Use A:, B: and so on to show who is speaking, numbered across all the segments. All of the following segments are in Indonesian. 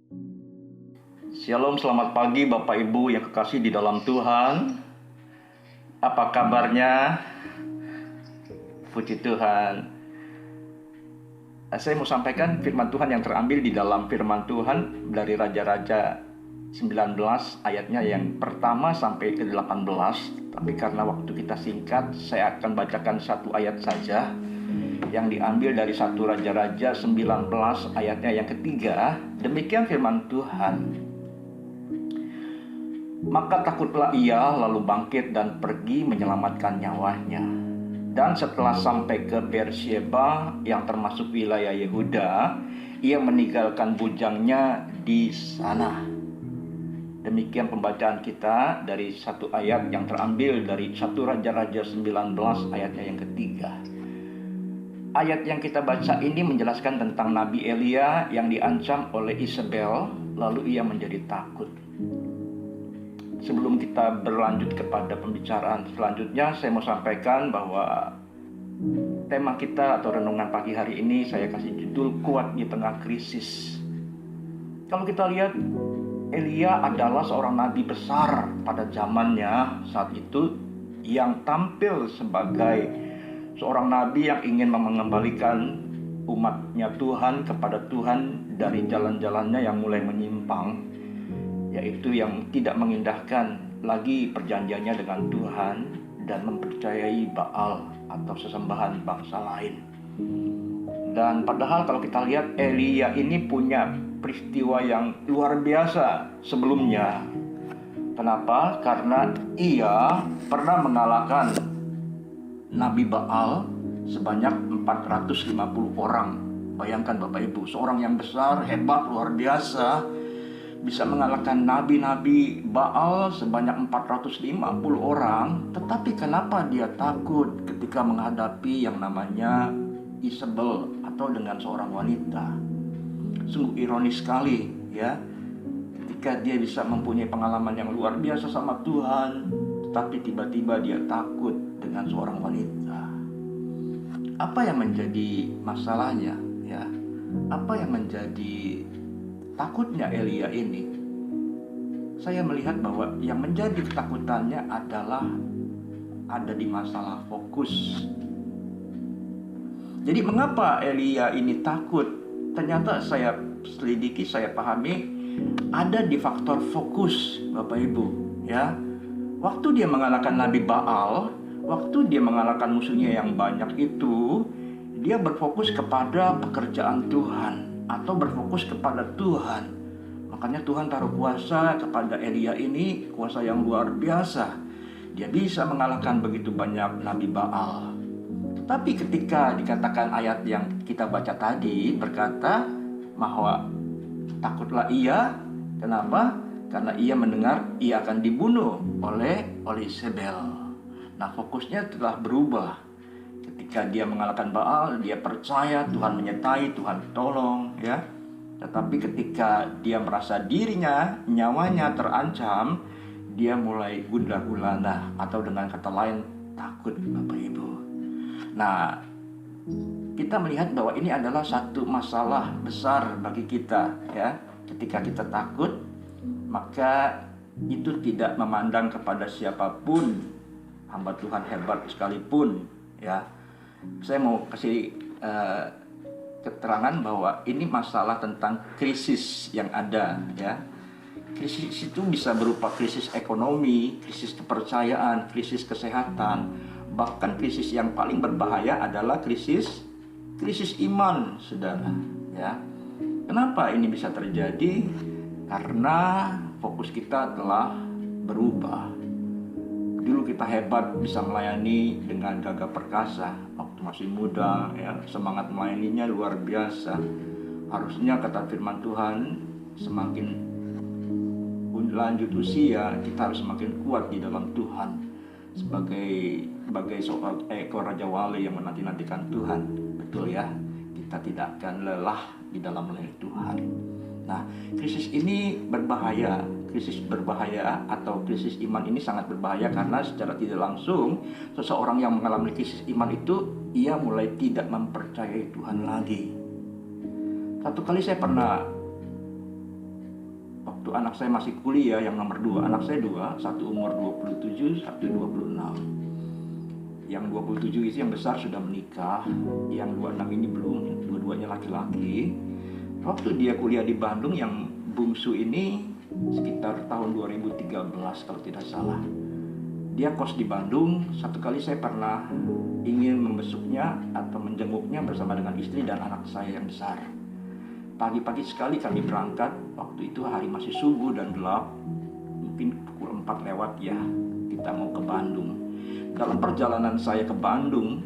A: Shalom, selamat pagi Bapak Ibu yang kekasih di dalam Tuhan. Apa kabarnya? Puji Tuhan. Saya mau sampaikan firman Tuhan yang terambil di dalam firman Tuhan dari Raja-Raja 19 ayatnya yang pertama sampai ke 18. Tapi karena waktu kita singkat, saya akan bacakan satu ayat saja yang diambil dari 1 Raja-Raja 19 ayatnya yang ketiga. Demikian firman Tuhan. Maka takutlah ia, lalu bangkit dan pergi menyelamatkan nyawanya. Dan setelah sampai ke Beersheba yang termasuk wilayah Yehuda, ia meninggalkan bujangnya di sana. Demikian pembacaan kita dari satu ayat yang terambil dari 1 Raja-Raja 19 ayatnya yang ketiga. Ayat yang kita baca ini menjelaskan tentang Nabi Elia yang diancam oleh Isabel, lalu ia menjadi takut. Sebelum kita berlanjut kepada pembicaraan selanjutnya, saya mau sampaikan bahwa tema kita atau renungan pagi hari ini saya kasih judul Kuat di Tengah Krisis. Kalau kita lihat, Elia adalah seorang nabi besar pada zamannya saat itu yang tampil sebagai seorang nabi yang ingin mengembalikan umatnya Tuhan kepada Tuhan dari jalan-jalannya yang mulai menyimpang, yaitu yang tidak mengindahkan lagi perjanjiannya dengan Tuhan dan mempercayai Baal atau sesembahan bangsa lain. Dan padahal kalau kita lihat, Elia ini punya peristiwa yang luar biasa sebelumnya. Kenapa? Karena ia pernah mengalahkan Nabi Baal sebanyak 450 orang. Bayangkan Bapak Ibu, seorang yang besar, hebat, luar biasa, bisa mengalahkan nabi-nabi Baal sebanyak 450 orang. Tetapi kenapa dia takut ketika menghadapi yang namanya Isabel atau dengan seorang wanita? Sungguh ironis sekali ya, ketika dia bisa mempunyai pengalaman yang luar biasa sama Tuhan, tetapi tiba-tiba dia takut dengan seorang wanita. Apa yang menjadi masalahnya ya? Apa yang menjadi takutnya Elia ini? Saya melihat bahwa yang menjadi ketakutannya adalah ada di masalah fokus. Jadi mengapa Elia ini takut? Ternyata saya selidiki, saya pahami ada di faktor fokus Bapak Ibu ya. Waktu dia mengalahkan Nabi Baal, waktu dia mengalahkan musuhnya yang banyak itu, dia berfokus kepada pekerjaan Tuhan atau berfokus kepada Tuhan. Makanya Tuhan taruh kuasa kepada Elia ini, kuasa yang luar biasa. Dia bisa mengalahkan begitu banyak Nabi Baal. Tetapi ketika dikatakan ayat yang kita baca tadi berkata bahwa takutlah ia, kenapa? Karena ia mendengar ia akan dibunuh oleh Isabel. Nah, fokusnya telah berubah. Ketika dia mengalahkan Baal, dia percaya Tuhan menyertai, Tuhan tolong ya. Tetapi ketika dia merasa dirinya, nyawanya terancam, dia mulai gundah gulana atau dengan kata lain takut Bapak Ibu. Nah, kita melihat bahwa ini adalah satu masalah besar bagi kita ya. Ketika kita takut, maka itu tidak memandang kepada siapapun, hamba Tuhan hebat sekalipun ya. Saya mau kasih keterangan bahwa ini masalah tentang krisis yang ada ya. Krisis itu bisa berupa krisis ekonomi, krisis kepercayaan, krisis kesehatan, bahkan krisis yang paling berbahaya adalah krisis iman, saudara ya. Kenapa ini bisa terjadi? Karena fokus kita telah berubah. Dulu kita hebat, bisa melayani dengan gagah perkasa waktu masih muda ya, semangat melayaninya luar biasa. Harusnya kata firman Tuhan, semakin lanjut usia kita harus semakin kuat di dalam Tuhan, sebagai seorang ekor raja wali yang menanti-nantikan Tuhan. Betul ya, kita tidak akan lelah di dalam melayani Tuhan. Nah, krisis ini berbahaya. Krisis berbahaya atau krisis iman ini sangat berbahaya karena secara tidak langsung seseorang yang mengalami krisis iman itu ia mulai tidak mempercayai Tuhan lagi. Satu kali saya pernah waktu anak saya masih kuliah, yang nomor 2, anak saya 2, satu umur 27, satu 26. Yang 27 itu yang besar sudah menikah, yang 26 ini belum, dua-duanya laki-laki. Waktu dia kuliah di Bandung, yang bungsu ini sekitar tahun 2013 kalau tidak salah. Dia kos di Bandung. Satu kali saya pernah ingin membesuknya atau menjenguknya bersama dengan istri dan anak saya yang besar. Pagi-pagi sekali kami berangkat, waktu itu hari masih subuh dan gelap, mungkin pukul 4 lewat ya, kita mau ke Bandung. Dalam perjalanan saya ke Bandung,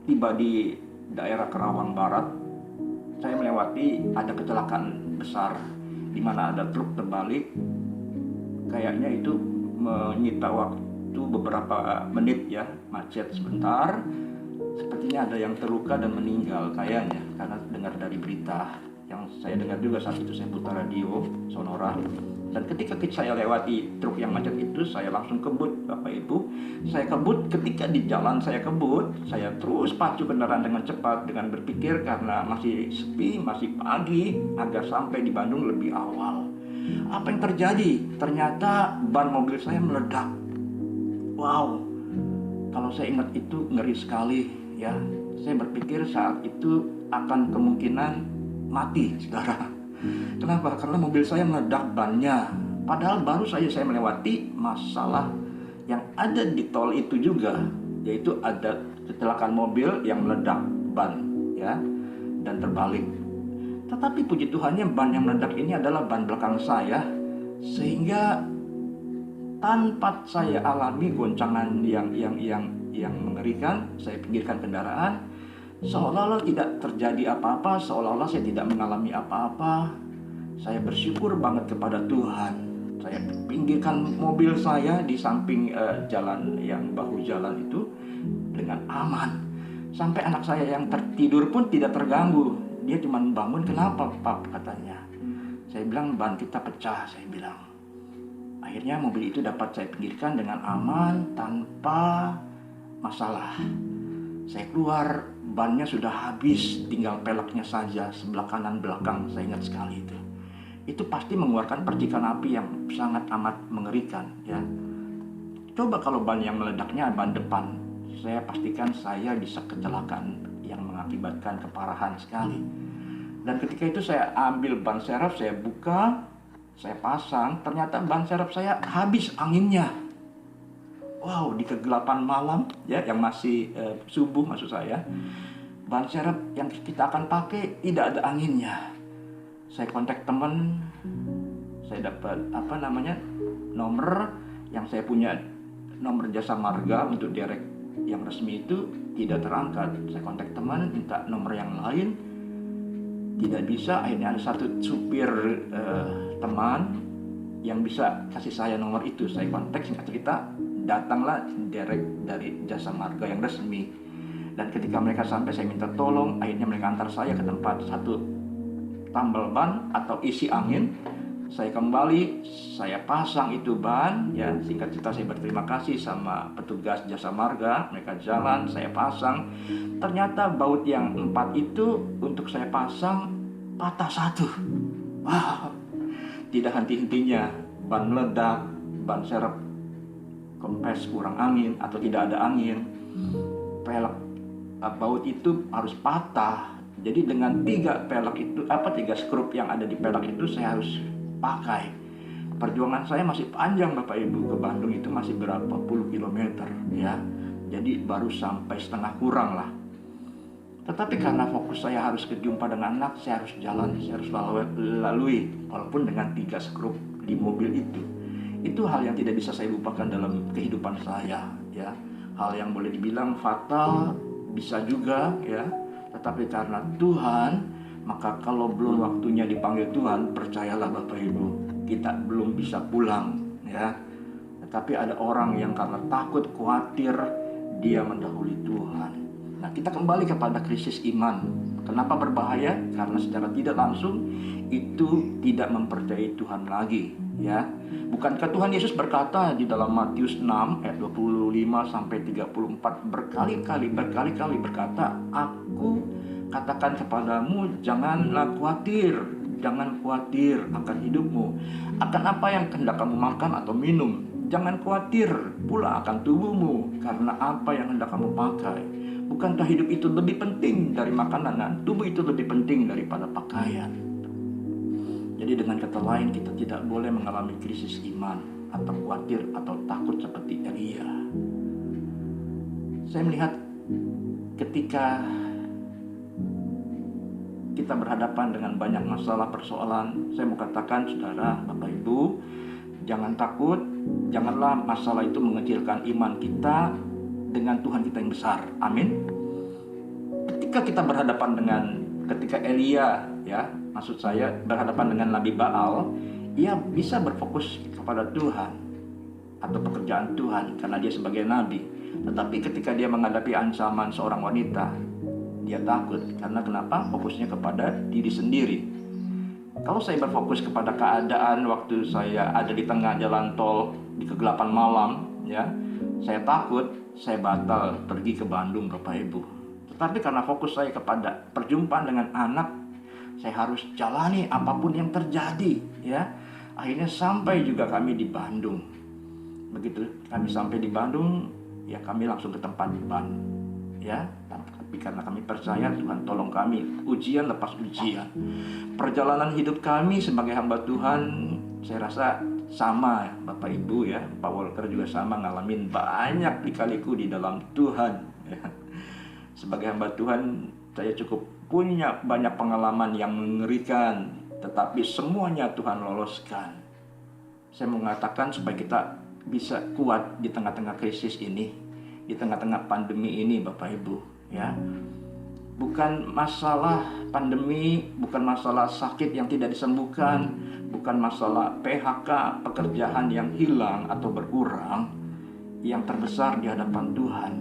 A: tiba di daerah Kerawang Barat, saya melewati ada kecelakaan besar di mana ada truk terbalik. Kayaknya itu menyita waktu beberapa menit ya, macet sebentar. Sepertinya ada yang terluka dan meninggal kayaknya, karena dengar dari berita. Yang saya dengar juga saat itu, saya putar radio Sonora. Dan ketika saya lewati truk yang macet itu, saya langsung kebut, Bapak Ibu. Saya kebut, ketika di jalan saya kebut, saya terus pacu kendaraan dengan cepat, dengan berpikir karena masih sepi, masih pagi, agar sampai di Bandung lebih awal. Apa yang terjadi? Ternyata ban mobil saya meledak. Wow, kalau saya ingat itu ngeri sekali ya. Saya berpikir saat itu akan kemungkinan mati, saudara. Kenapa? Karena mobil saya meledak bannya. Padahal baru saja saya melewati masalah yang ada di tol itu juga, yaitu ada kecelakaan mobil yang meledak ban ya, dan terbalik. Tetapi puji Tuhannya ban yang meledak ini adalah ban belakang saya, sehingga tanpa saya alami goncangan yang mengerikan, saya pinggirkan kendaraan. Seolah-olah tidak terjadi apa-apa, seolah-olah saya tidak mengalami apa-apa. Saya bersyukur banget kepada Tuhan. Saya pinggirkan mobil saya di samping jalan, yang bahu jalan itu dengan aman. Sampai anak saya yang tertidur pun tidak terganggu. Dia cuma bangun, "Kenapa, Pak?" katanya. Saya bilang, "Ban kita pecah," saya bilang. Akhirnya mobil itu dapat saya pinggirkan dengan aman, tanpa masalah. Saya keluar, bannya sudah habis, tinggal peleknya saja sebelah kanan belakang. Saya ingat sekali itu. Itu pasti mengeluarkan percikan api yang sangat amat mengerikan ya. Coba kalau ban yang meledaknya ban depan, saya pastikan saya bisa kecelakaan yang mengakibatkan keparahan sekali. Dan ketika itu saya ambil ban serep, saya buka, saya pasang, ternyata ban serep saya habis anginnya. Wow, di kegelapan malam ya, yang masih subuh maksud saya, ban serep yang kita akan pakai tidak ada anginnya. Saya kontak teman, saya dapat nomor yang saya punya, nomor jasa marga untuk direct yang resmi itu tidak terangkat. Saya kontak teman, minta nomor yang lain, tidak bisa. Akhirnya ada satu supir teman yang bisa kasih saya nomor itu. Saya kontak, singkat cerita datanglah direct dari jasa marga yang resmi. Dan ketika mereka sampai, saya minta tolong. Akhirnya mereka antar saya ke tempat satu tambal ban atau isi angin. Saya kembali, saya pasang itu ban ya. Singkat cerita saya berterima kasih sama petugas jasa marga. Mereka jalan, saya pasang. Ternyata baut yang 4 itu untuk saya pasang patah satu. Wow, tidak henti-hentinya. Ban meledak, ban serep kempes kurang angin atau tidak ada angin, pelek baut itu harus patah. Jadi dengan 3 skrup yang ada di pelek itu saya harus pakai. Perjuangan saya masih panjang Bapak Ibu, ke Bandung itu masih berapa puluh kilometer ya. Jadi baru sampai setengah kurang lah. Tetapi karena fokus saya harus berjumpa dengan anak, saya harus jalan, saya harus lalui walaupun dengan 3 skrup di mobil itu. Itu hal yang tidak bisa saya lupakan dalam kehidupan saya ya. Hal yang boleh dibilang fatal, bisa juga ya. Tetapi karena Tuhan, maka kalau belum waktunya dipanggil Tuhan, percayalah Bapak Ibu, kita belum bisa pulang ya. Tetapi ada orang yang karena takut, khawatir, dia mendahului Tuhan. Nah, kita kembali kepada krisis iman. Kenapa berbahaya? Karena secara tidak langsung itu tidak mempercayai Tuhan lagi ya. Bukankah Tuhan Yesus berkata di dalam Matius 6 ayat 25 sampai 34, berkali-kali berkata, "Aku katakan kepadamu, janganlah khawatir, Jangan khawatir akan hidupmu, akan apa yang hendak kamu makan atau minum. Jangan khawatir pula akan tubuhmu, karena apa yang hendak kamu pakai. Bukankah hidup itu lebih penting dari makanan, dan tubuh itu lebih penting daripada pakaian? Jadi dengan kata lain, kita tidak boleh mengalami krisis iman atau khawatir atau takut seperti Elia. Saya melihat ketika kita berhadapan dengan banyak masalah persoalan, saya mau katakan saudara, Bapak Ibu, jangan takut, janganlah masalah itu mengecilkan iman kita dengan Tuhan kita yang besar. Amin. Ketika kita berhadapan dengan, ketika Elia, ya, maksud saya berhadapan dengan Nabi Baal, ia bisa berfokus kepada Tuhan atau pekerjaan Tuhan karena dia sebagai nabi. Tetapi ketika dia menghadapi ancaman seorang wanita, dia takut. Karena kenapa? Fokusnya kepada diri sendiri. Kalau saya berfokus kepada keadaan waktu saya ada di tengah jalan tol di kegelapan malam, ya, saya takut, saya batal pergi ke Bandung, Bapak Ibu. Tetapi karena fokus saya kepada perjumpaan dengan anak, saya harus jalani apapun yang terjadi, ya. Akhirnya sampai juga kami di Bandung. Begitu kami sampai di Bandung, ya kami langsung ke tempat ban, ya. Tapi karena kami percaya Tuhan tolong kami, ujian lepas ujian. Perjalanan hidup kami sebagai hamba Tuhan, saya rasa sama, Bapak Ibu, ya. Pak Walker juga sama, ngalamin banyak lika-liku di dalam Tuhan, ya. Sebagai hamba Tuhan, saya cukup punya banyak pengalaman yang mengerikan, tetapi semuanya Tuhan loloskan. Saya mengatakan supaya kita bisa kuat di tengah-tengah krisis ini, di tengah-tengah pandemi ini, Bapak Ibu, ya. Bukan masalah pandemi, bukan masalah sakit yang tidak disembuhkan, bukan masalah PHK, pekerjaan yang hilang atau berkurang yang terbesar di hadapan Tuhan.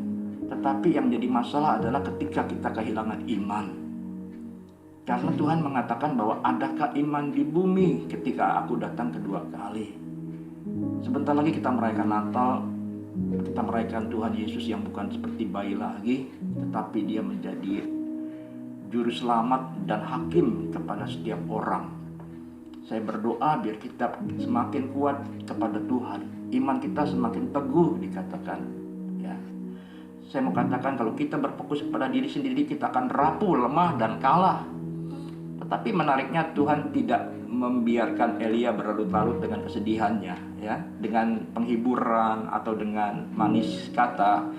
A: Tetapi yang jadi masalah adalah ketika kita kehilangan iman. Karena Tuhan mengatakan bahwa adakah iman di bumi ketika aku datang kedua kali. Sebentar lagi kita merayakan Natal, kita merayakan Tuhan Yesus yang bukan seperti bayi lagi, tetapi dia menjadi juru selamat dan hakim kepada setiap orang. Saya berdoa biar kita semakin kuat kepada Tuhan, iman kita semakin teguh dikatakan, ya. Saya mau katakan kalau kita berfokus kepada diri sendiri, kita akan rapuh, lemah, dan kalah. Tetapi menariknya Tuhan tidak membiarkan Elia berlarut-larut dengan kesedihannya, ya, dengan penghiburan atau dengan manis kata.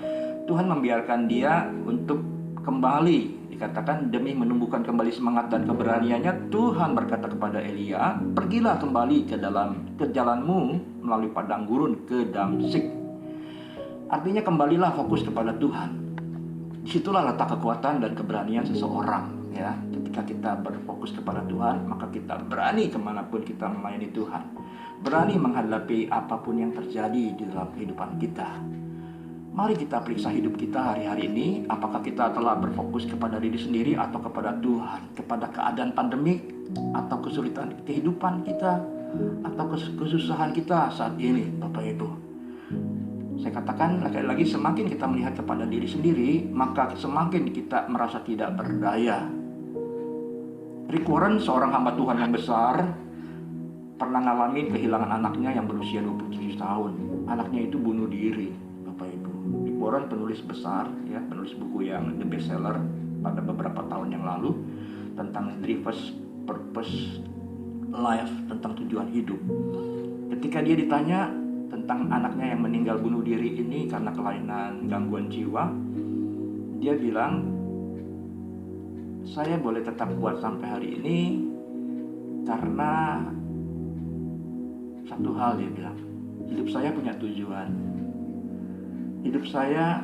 A: Tuhan membiarkan dia untuk kembali, dikatakan demi menumbuhkan kembali semangat dan keberaniannya. Tuhan berkata kepada Elia, pergilah kembali ke jalanmu melalui padang gurun ke Damsyik. Artinya kembalilah fokus kepada Tuhan. Disitulah letak kekuatan dan keberanian seseorang, ya. Ketika kita berfokus kepada Tuhan, maka kita berani kemanapun kita melayani Tuhan, berani menghadapi apapun yang terjadi di dalam kehidupan kita. Mari kita periksa hidup kita hari-hari ini, apakah kita telah berfokus kepada diri sendiri atau kepada Tuhan, kepada keadaan pandemik atau kesulitan kehidupan kita atau kesusahan kita saat ini, Bapak Ibu. Saya katakan lagi-lagi, semakin kita melihat kepada diri sendiri, maka semakin kita merasa tidak berdaya. Rick Warren, seorang hamba Tuhan yang besar, pernah ngalamin kehilangan anaknya yang berusia 27 tahun. Anaknya itu bunuh diri, Bapak Ibu. Rick Warren penulis besar, ya, penulis buku yang the bestseller pada beberapa tahun yang lalu tentang Driver's Purpose Life, tentang tujuan hidup. Ketika dia ditanya tentang anaknya yang meninggal bunuh diri ini karena kelainan gangguan jiwa, dia bilang, saya boleh tetap kuat sampai hari ini karena satu hal, dia bilang, hidup saya punya tujuan. Hidup saya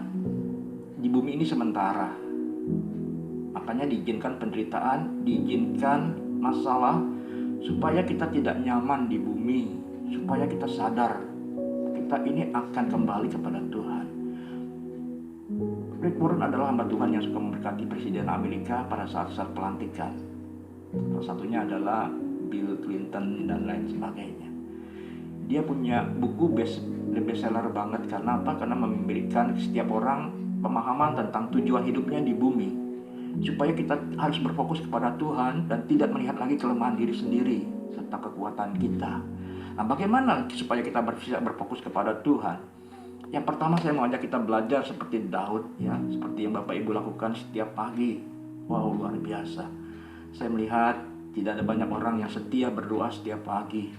A: di bumi ini sementara, makanya diizinkan penderitaan, diizinkan masalah, supaya kita tidak nyaman di bumi, supaya kita sadar kita ini akan kembali kepada Tuhan. Rick Warren adalah hamba Tuhan yang suka memberkati Presiden Amerika pada saat-saat pelantikan. Salah satunya adalah Bill Clinton dan lain sebagainya. Dia punya buku bestseller banget. Karena apa? Karena memberikan setiap orang pemahaman tentang tujuan hidupnya di bumi. supaya kita harus berfokus kepada Tuhan dan tidak melihat lagi kelemahan diri sendiri serta kekuatan kita. Nah, bagaimana supaya kita bisa berfokus kepada Tuhan? Yang pertama, saya mau ajak kita belajar seperti Daud, ya, seperti yang Bapak Ibu lakukan setiap pagi. Wow, luar biasa. Saya melihat tidak ada banyak orang yang setia berdoa setiap pagi.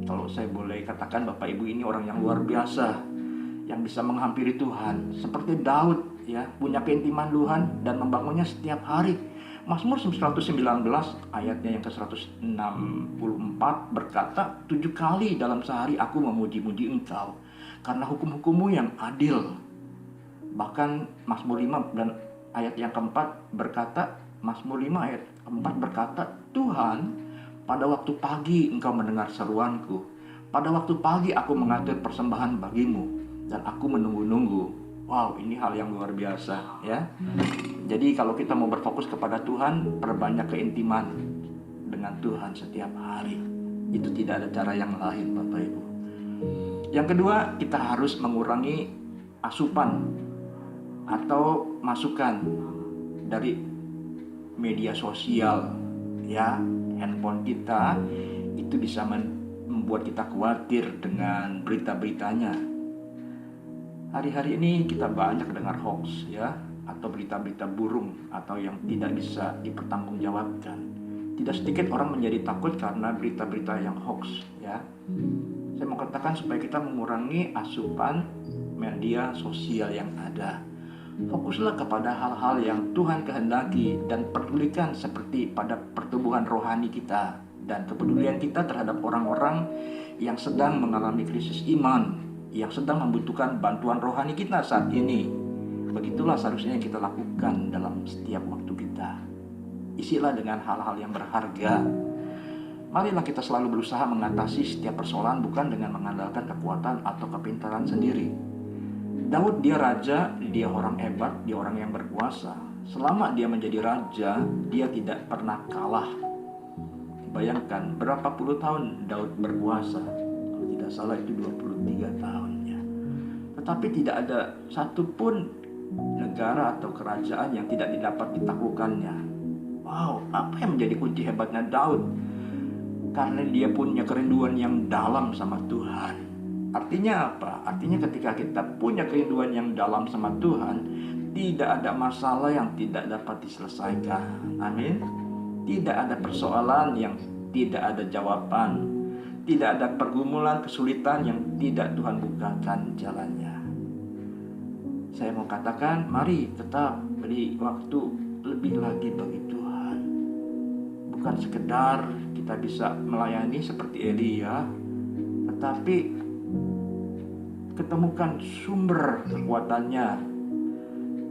A: Kalau saya boleh katakan, Bapak Ibu ini orang yang luar biasa, yang bisa menghampiri Tuhan seperti Daud, ya, punya keintiman Tuhan dan membangunnya setiap hari. Mazmur 119 ayatnya yang ke-164 berkata, 7 kali dalam sehari aku memuji-muji Engkau karena hukum-hukum-Mu yang adil. Bahkan Mazmur 5 dan ayat yang keempat berkata, Mazmur 5 ayat keempat berkata, Tuhan, pada waktu pagi Engkau mendengar seruanku, pada waktu pagi aku mengatur persembahan bagimu, dan aku menunggu-nunggu. Wow, ini hal yang luar biasa, ya. Jadi kalau kita mau berfokus kepada Tuhan, perbanyak keintiman dengan Tuhan setiap hari. Itu tidak ada cara yang lain, Bapak Ibu. Yang kedua, kita harus mengurangi asupan atau masukan dari media sosial, ya. Handphone kita itu bisa membuat kita khawatir dengan berita-beritanya. Hari-hari ini kita banyak dengar hoax, ya, atau berita-berita burung atau yang tidak bisa dipertanggungjawabkan. Tidak sedikit orang menjadi takut karena berita-berita yang hoax, ya. Saya mau katakan supaya kita mengurangi asupan media sosial yang ada. Fokuslah kepada hal-hal yang Tuhan kehendaki dan pedulikan seperti pada pertumbuhan rohani kita dan kepedulian kita terhadap orang-orang yang sedang mengalami krisis iman, yang sedang membutuhkan bantuan rohani kita saat ini. Begitulah seharusnya yang kita lakukan dalam setiap waktu kita. Isilah dengan hal-hal yang berharga. Marilah kita selalu berusaha mengatasi setiap persoalan bukan dengan mengandalkan kekuatan atau kepintaran sendiri. Daud, dia raja, dia orang hebat, dia orang yang berkuasa. Selama dia menjadi raja, dia tidak pernah kalah. Bayangkan berapa puluh tahun Daud berkuasa. Kalau tidak salah itu 23 tahun, ya. Tetapi tidak ada satupun negara atau kerajaan yang tidak dapat ditaklukannya. Wow, apa yang menjadi kunci hebatnya Daud? Karena dia punya kerinduan yang dalam sama Tuhan. Artinya apa? Artinya ketika kita punya kerinduan yang dalam sama Tuhan, tidak ada masalah yang tidak dapat diselesaikan. Amin. Tidak ada persoalan yang tidak ada jawaban. Tidak ada pergumulan, kesulitan yang tidak Tuhan bukakan jalannya. Saya mau katakan, mari tetap beri waktu lebih lagi bagi Tuhan. Bukan sekedar kita bisa melayani seperti Elia, tetapi ketemukan sumber kekuatannya.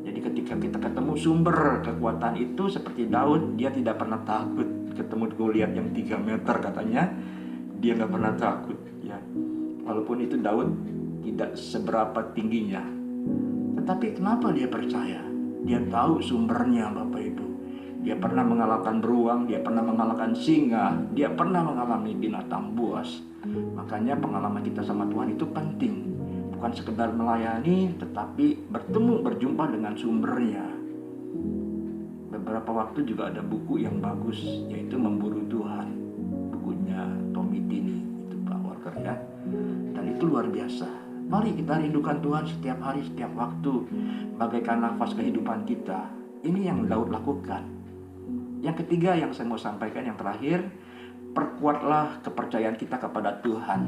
A: Jadi ketika kita ketemu sumber kekuatan itu seperti Daud, dia tidak pernah takut ketemu Goliat yang 3 meter katanya. Dia nggak pernah takut, ya. Walaupun itu Daud tidak seberapa tingginya. Tetapi kenapa dia percaya? Dia tahu sumbernya, Bapak Ibu. Dia pernah mengalahkan beruang, dia pernah mengalahkan singa, dia pernah mengalami binatang buas. Makanya pengalaman kita sama Tuhan itu penting. Bukan sekedar melayani, tetapi berjumpa dengan sumbernya. Beberapa waktu juga ada buku yang bagus, yaitu Memburu Tuhan. Bukunya Tommy Tini, itu Pak Walker, ya. Dan itu luar biasa. Mari kita rindukan Tuhan setiap hari, setiap waktu, bagaikan nafas kehidupan kita. Ini yang Daud lakukan. Yang ketiga yang saya mau sampaikan, yang terakhir, perkuatlah kepercayaan kita kepada Tuhan.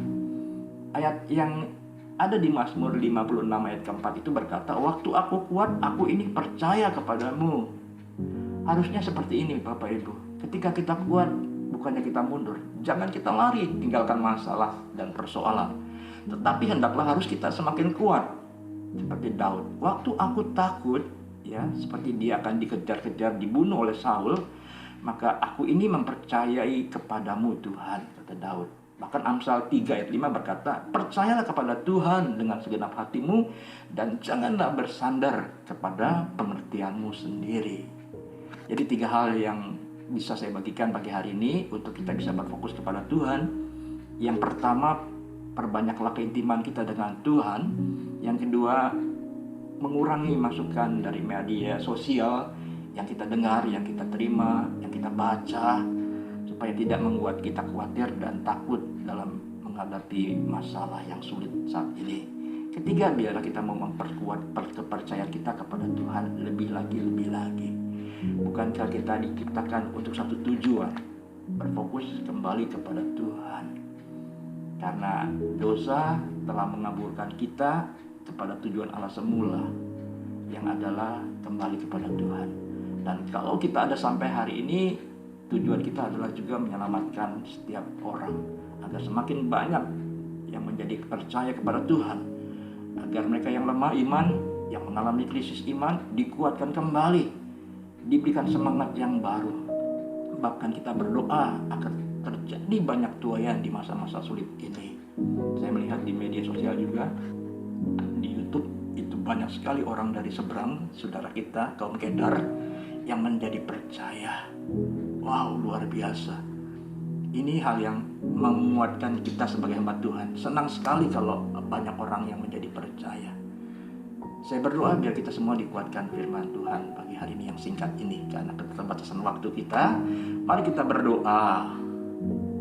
A: Ayat yang ada di Mazmur 56 ayat keempat itu berkata, waktu aku kuat, aku ini percaya kepadamu. Harusnya seperti ini, Bapak Ibu. Ketika kita kuat, bukannya kita mundur. Jangan kita lari, tinggalkan masalah dan persoalan. Tetapi hendaklah harus kita semakin kuat. Seperti Daud. Waktu aku takut, ya, seperti dia akan dikejar-kejar, dibunuh oleh Saul, maka aku ini mempercayai kepadamu Tuhan, kata Daud. Bahkan Amsal 3 ayat 5 berkata, percayalah kepada Tuhan dengan segenap hatimu dan janganlah bersandar kepada pengertianmu sendiri. Jadi 3 hal yang bisa saya bagikan pagi hari ini untuk kita bisa berfokus kepada Tuhan. Yang pertama, perbanyaklah keintiman kita dengan Tuhan. Yang kedua, mengurangi masukan dari media sosial yang kita dengar, yang kita terima, yang kita baca, supaya tidak membuat kita khawatir dan takut dalam menghadapi masalah yang sulit saat ini. Ketiga, biarlah kita mau memperkuat kepercayaan kita kepada Tuhan lebih lagi. Bukankah kita diciptakan untuk satu tujuan? Berfokus kembali kepada Tuhan. Karena dosa telah mengaburkan kita kepada tujuan Allah semula, yang adalah kembali kepada Tuhan. Dan kalau kita ada sampai hari ini, tujuan kita adalah juga menyelamatkan setiap orang, agar semakin banyak yang menjadi percaya kepada Tuhan, agar mereka yang lemah iman, yang mengalami krisis iman, dikuatkan kembali, diberikan semangat yang baru. Bahkan kita berdoa agar terjadi banyak tuaian di masa-masa sulit ini. Saya melihat di media sosial juga, di YouTube, itu banyak sekali orang dari seberang, saudara kita, kaum Kedar, yang menjadi percaya. Wow, luar biasa. Ini hal yang menguatkan kita sebagai hamba Tuhan. Senang sekali kalau banyak orang yang menjadi percaya. Saya berdoa biar kita semua dikuatkan firman Tuhan pagi hari ini yang singkat ini. Karena keterbatasan waktu kita, mari kita berdoa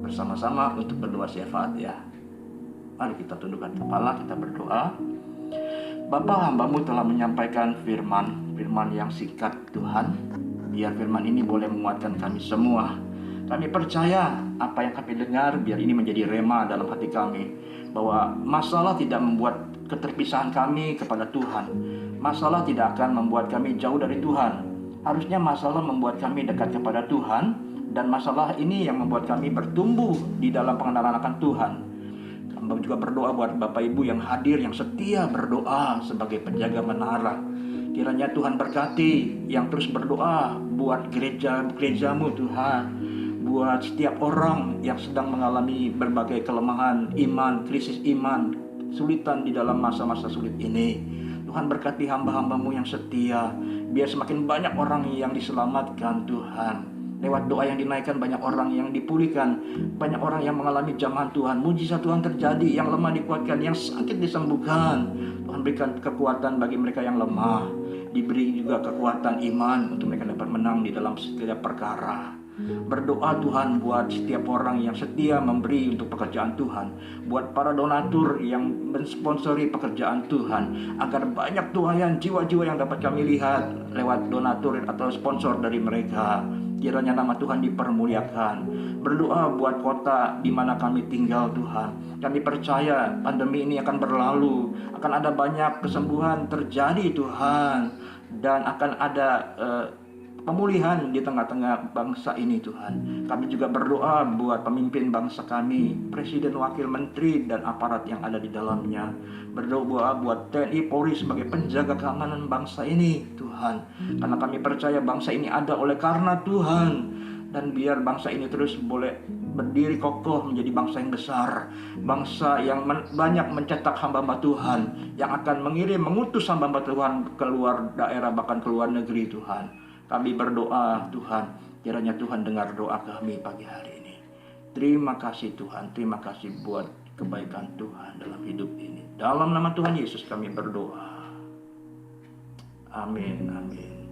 A: bersama-sama untuk berdoa syafaat ya. Mari kita tundukkan kepala, kita berdoa. Bapa, hamba-Mu telah menyampaikan firman yang singkat Tuhan. Biar firman ini boleh menguatkan kami semua. Kami percaya apa yang kami dengar, biar ini menjadi rema dalam hati kami. Bahwa masalah tidak membuat keterpisahan kami kepada Tuhan. Masalah tidak akan membuat kami jauh dari Tuhan. Harusnya masalah membuat kami dekat kepada Tuhan. Dan masalah ini yang membuat kami bertumbuh di dalam pengenalan akan Tuhan. Kami juga berdoa buat Bapak Ibu yang hadir, yang setia berdoa sebagai penjaga menara. Kiranya Tuhan berkati yang terus berdoa buat gereja-Mu Tuhan. Buat setiap orang yang sedang mengalami berbagai kelemahan iman, krisis iman, kesulitan di dalam masa-masa sulit ini. Tuhan berkati hamba-hamba-Mu yang setia. Biar semakin banyak orang yang diselamatkan Tuhan. Lewat doa yang dinaikkan banyak orang yang dipulihkan. Banyak orang yang mengalami jamahan Tuhan. Mujizat Tuhan terjadi. Yang lemah dikuatkan, yang sakit disembuhkan. Tuhan berikan kekuatan bagi mereka yang lemah. Diberi juga kekuatan iman untuk mereka dapat menang di dalam setiap perkara. Berdoa Tuhan buat setiap orang yang setia memberi untuk pekerjaan Tuhan. Buat para donatur yang mensponsori pekerjaan Tuhan. Agar banyak tuaian jiwa-jiwa yang dapat kami lihat lewat donatur atau sponsor dari mereka. Kiranya nama Tuhan dipermuliakan. Berdoa buat kota di mana kami tinggal Tuhan. Kami percaya pandemi ini akan berlalu. Akan ada banyak kesembuhan terjadi Tuhan. Dan akan ada pemulihan di tengah-tengah bangsa ini Tuhan. Kami juga berdoa buat pemimpin bangsa kami, presiden, wakil menteri, dan aparat yang ada di dalamnya. Berdoa buat TNI Polri sebagai penjaga keamanan bangsa ini Tuhan. Karena kami percaya bangsa ini ada oleh karena Tuhan. Dan biar bangsa ini terus boleh berdiri kokoh menjadi bangsa yang besar. Bangsa yang banyak mencetak hamba-hamba Tuhan. Yang akan mengutus hamba-hamba Tuhan keluar daerah bahkan keluar negeri Tuhan. Kami berdoa Tuhan, kiranya Tuhan dengar doa kami pagi hari ini. Terima kasih Tuhan, terima kasih buat kebaikan Tuhan dalam hidup ini. Dalam nama Tuhan Yesus kami berdoa. Amin, amin.